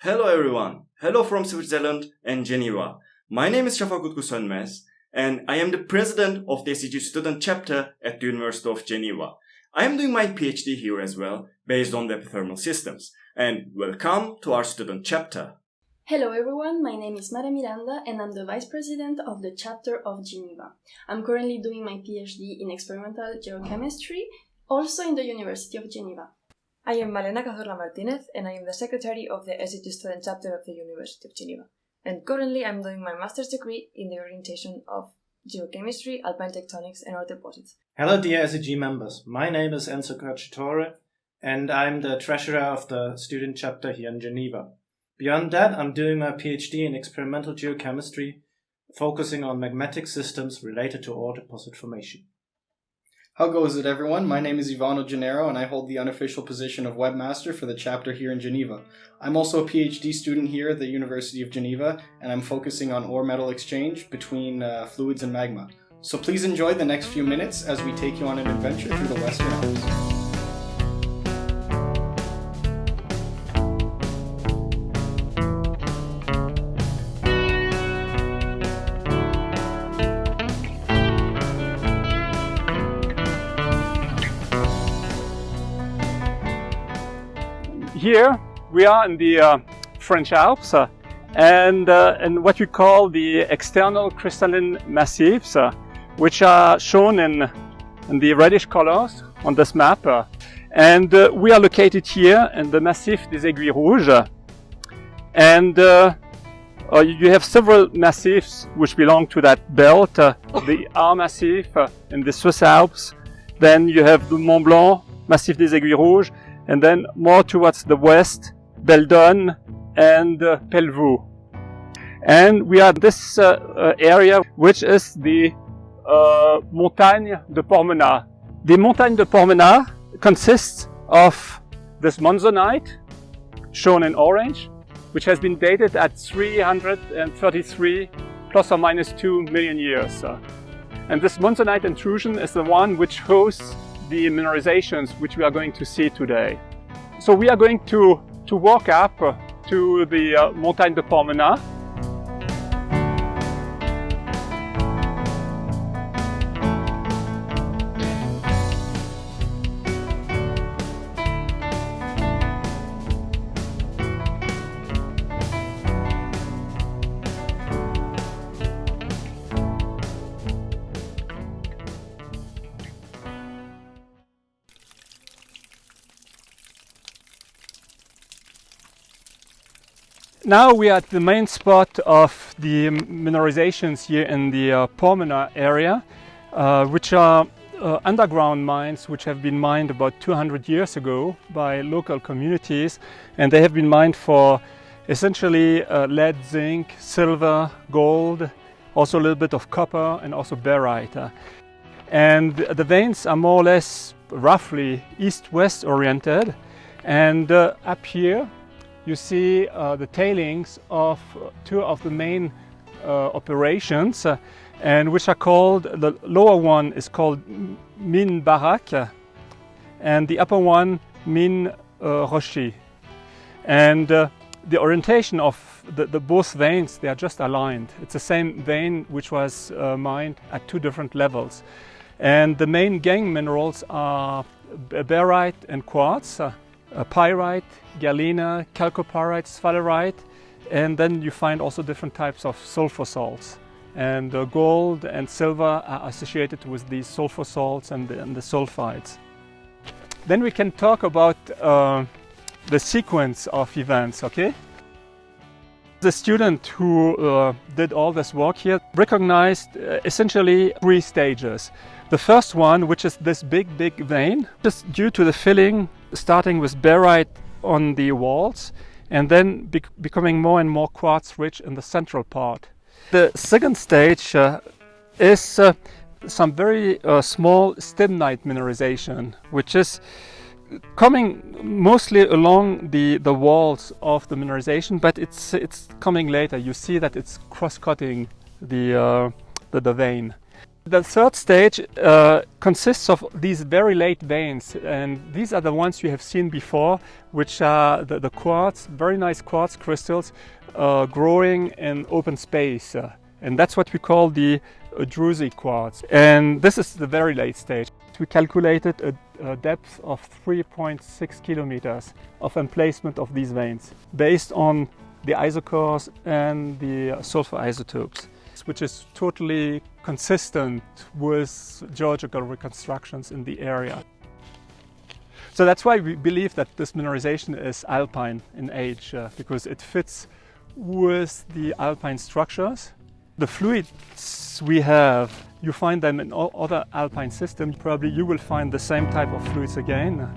Hello everyone. Hello from Switzerland and Geneva. My name is Şafak Sönmez and I am the president of the SEG student chapter at the University of Geneva. I am doing my PhD here as well, based on web thermal systems. And welcome to our student chapter. Hello everyone, my name is Mara Miranda and I'm the vice president of the chapter of Geneva. I'm currently doing my PhD in experimental geochemistry, also in the University of Geneva. I am Malena Cazorla Martinez and I am the secretary of the SEG student chapter of the University of Geneva. And currently I'm doing my master's degree in the orientation of geochemistry, alpine tectonics and earth deposits. Hello dear SEG members, my name is Enzo Cacciatore and I'm the treasurer of the student chapter here in Geneva. Beyond that, I'm doing my PhD in experimental geochemistry, focusing on magmatic systems related to ore deposit formation. How goes it, everyone? My name is Ivano Gennaro, and I hold the unofficial position of webmaster for the chapter here in Geneva. I'm also a PhD student here at the University of Geneva, and I'm focusing on ore-metal exchange between fluids and magma. So please enjoy the next few minutes as we take you on an adventure through the Western Alps. Here we are in the French Alps and what we call the external crystalline massifs, which are shown in the reddish colors on this map. We are located here in the Massif des Aiguilles Rouges. And you have several massifs which belong to that belt. The R Massif in the Swiss Alps. Then you have the Mont Blanc, Massif des Aiguilles Rouges. And then more towards the west, Beldon and Pelvoux. And we are in this area, which is the Montagne de Pormenat. The Montagne de Pormenat consists of this monzonite, shown in orange, which has been dated at 333 plus or minus 2 million years. And this monzonite intrusion is the one which hosts the mineralizations which we are going to see today. So we are going to walk up to the Montagne de Pormenat. Now we are at the main spot of the mineralizations here in the Pormenat area, which are underground mines which have been mined about 200 years ago by local communities, and they have been mined for essentially lead, zinc, silver, gold, also a little bit of copper and also barite. And the veins are more or less roughly east-west oriented, and up here you see the tailings of two of the main operations, and which are called, the lower one is called Mine Barak, and the upper one Mine Rocher. And the orientation of the both veins, they are just aligned. It's the same vein which was mined at two different levels. And the main gangue minerals are barite and quartz, pyrite, galena, chalcopyrite, sphalerite, and then you find also different types of sulfur salts. And gold and silver are associated with these sulfur salts and the sulfides. Then we can talk about the sequence of events, okay? The student who did all this work here recognized essentially three stages. The first one, which is this big vein, just due to the filling starting with barite on the walls and then becoming more and more quartz rich in the central part. The second stage is some very small stibnite mineralization, which is coming mostly along the walls of the mineralization, but it's coming later. You see that it's cross-cutting the vein. The third stage consists of these very late veins, and these are the ones you have seen before, which are the quartz, very nice quartz crystals growing in open space. And that's what we call the druzy quartz. And this is the very late stage. We calculated a depth of 3.6 kilometers of emplacement of these veins based on the isocores and the sulfur isotopes, which is totally consistent with geological reconstructions in the area. So that's why we believe that this mineralization is alpine in age, because it fits with the alpine structures. The fluids we have, you find them in all other alpine systems. Probably you will find the same type of fluids again.